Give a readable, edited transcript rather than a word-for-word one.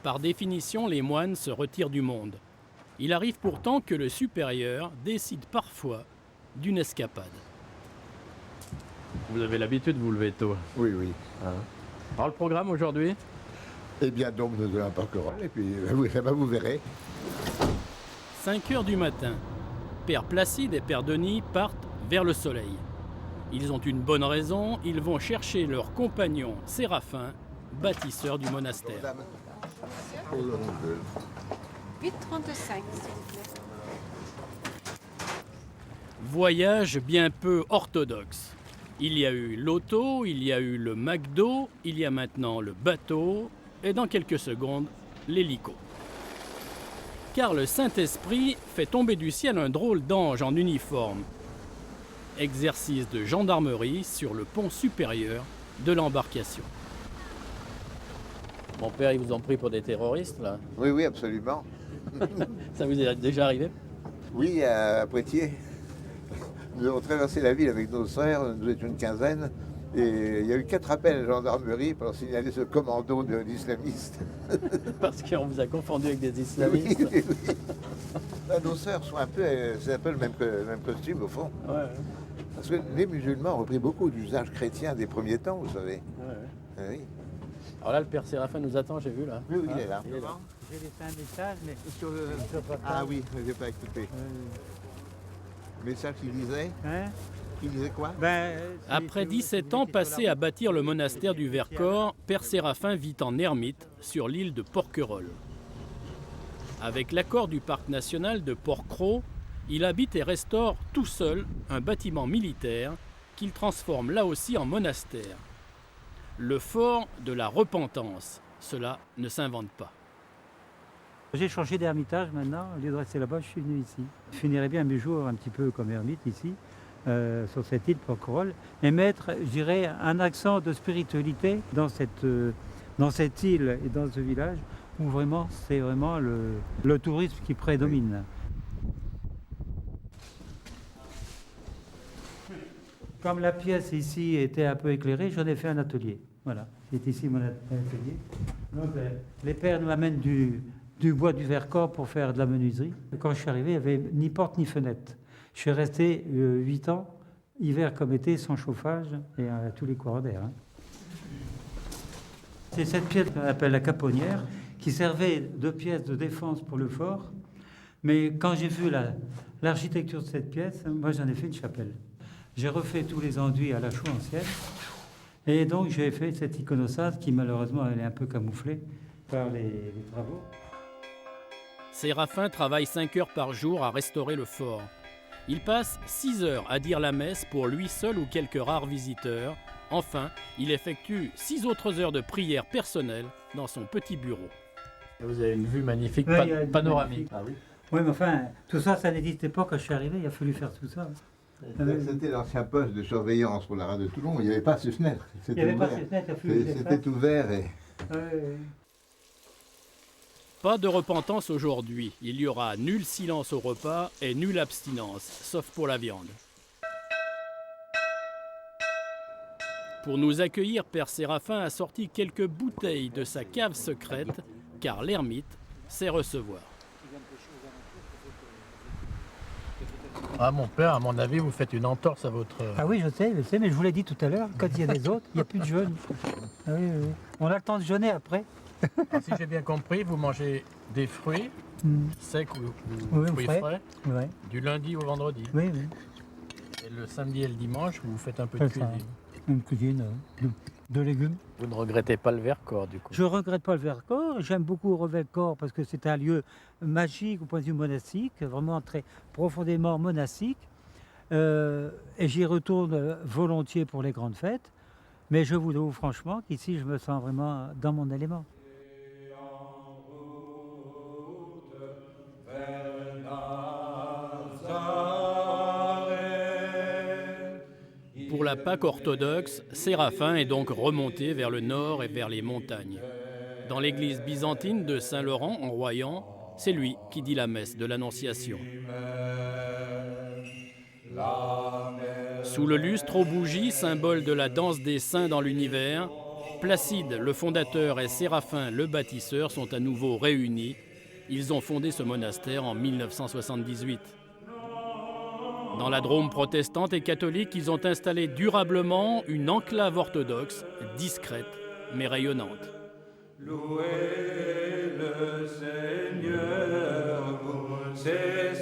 Par définition, les moines se retirent du monde. Il arrive pourtant que le supérieur décide parfois d'une escapade. Vous avez l'habitude de vous lever tôt. Oui, oui. Alors le programme aujourd'hui? Eh bien, donc, nous allons à Porquerolles, et puis vous verrez. 5 heures du matin. Père Placide et Père Denis partent vers le soleil. Ils ont une bonne raison, ils vont chercher leur compagnon Séraphin, bâtisseur du monastère. 8,35 s'il vous plaît. Voyage bien peu orthodoxe. Il y a eu l'auto, il y a eu le McDo, il y a maintenant le bateau et dans quelques secondes, l'hélico. Car le Saint-Esprit fait tomber du ciel un drôle d'ange en uniforme. Exercice de gendarmerie sur le pont supérieur de l'embarcation. Mon père, ils vous ont pris pour des terroristes, là? Oui, oui, absolument. Ça vous est déjà arrivé? Oui, à Poitiers. Nous avons traversé la ville avec nos frères, nous étions une quinzaine, et il y a eu 4 appels à la gendarmerie pour signaler ce commando d'islamistes. Parce qu'on vous a confondu avec des islamistes. Oui, oui. Nos sœurs sont c'est un peu le même costume au fond. Ouais, Parce que les musulmans ont repris beaucoup d'usages chrétiens des premiers temps, vous savez. ouais. Ah oui, Alors là, le père Séraphin nous attend, j'ai vu là. oui, il est là. Il est là. J'ai laissé un message, mais sur le portable. Ah oui, je n'ai pas écouté. Le message qu'il disait Hein? Il disait quoi? Après 17 ans passés à bâtir le monastère du Vercors, Père Séraphin vit en ermite sur l'île de Porquerolles. Avec l'accord du parc national de Porquerolles, il habite et restaure tout seul un bâtiment militaire qu'il transforme là aussi en monastère. Le fort de la repentance, cela ne s'invente pas. J'ai changé d'ermitage maintenant. Au lieu de rester là-bas, je suis venu ici. Je finirai bien mes jours un petit peu comme ermite ici, sur cette île Porquerolles, et mettre, je dirais, un accent de spiritualité dans cette île et dans ce village où vraiment c'est vraiment le tourisme qui prédomine. Comme la pièce ici était un peu éclairée, j'en ai fait un atelier. Voilà, c'est ici mon atelier. Donc, les pères nous amènent du bois du Vercors pour faire de la menuiserie. Quand je suis arrivé, il n'y avait ni porte ni fenêtre. Je suis resté 8 ans, hiver comme été, sans chauffage et à tous les courants d'air. C'est cette pièce qu'on appelle la caponnière, qui servait de pièce de défense pour le fort. Mais quand j'ai vu l'architecture de cette pièce, moi j'en ai fait une chapelle. J'ai refait tous les enduits à la chaux ancienne. Et donc j'ai fait cette iconostase qui malheureusement elle est un peu camouflée par les travaux. Séraphin travaille 5 heures par jour à restaurer le fort. Il passe 6 heures à dire la messe pour lui seul ou quelques rares visiteurs. Enfin, il effectue 6 autres heures de prière personnelle dans son petit bureau. Vous avez une vue magnifique, panoramique. Ah oui. Oui, mais enfin, tout ça, ça n'existait pas quand je suis arrivé, il a fallu faire tout ça. C'était l'ancien poste de surveillance pour la rade de Toulon, il n'y avait pas ce fenêtre. Il n'y avait pas ces fenêtres, il a fallu les faire. C'était ouvert et... Pas de repentance aujourd'hui. Il y aura nul silence au repas et nulle abstinence, sauf pour la viande. Pour nous accueillir, Père Séraphin a sorti quelques bouteilles de sa cave secrète, car l'ermite sait recevoir. Ah mon père, à mon avis, vous faites une entorse à votre... Ah oui, je sais, mais je vous l'ai dit tout à l'heure, quand il y a des autres, il n'y a plus de jeûne. Ah oui, oui. On a le temps de jeûner après. Alors, si j'ai bien compris, vous mangez des fruits secs ou Oui, fruits frais, Oui, du lundi au vendredi. oui, oui. Et le samedi et le dimanche, vous faites un peu de C'est ça. cuisine. Une cuisine de légumes. Vous ne regrettez pas le Vercors, du coup? Je ne regrette pas le Vercors, j'aime beaucoup le Vercors parce que c'est un lieu magique au point de vue monastique, vraiment très profondément monastique. Et j'y retourne volontiers pour les grandes fêtes, mais je vous avoue franchement qu'ici je me sens vraiment dans mon élément. Pour la Pâque orthodoxe, Séraphin est donc remonté vers le nord et vers les montagnes. Dans l'église byzantine de Saint-Laurent, en Royan, c'est lui qui dit la messe de l'Annonciation. Sous le lustre aux bougies, symbole de la danse des saints dans l'univers, Placide, le fondateur, et Séraphin, le bâtisseur, sont à nouveau réunis. Ils ont fondé ce monastère en 1978. Dans la Drôme protestante et catholique, ils ont installé durablement une enclave orthodoxe, discrète mais rayonnante. Louez le Seigneur pour ses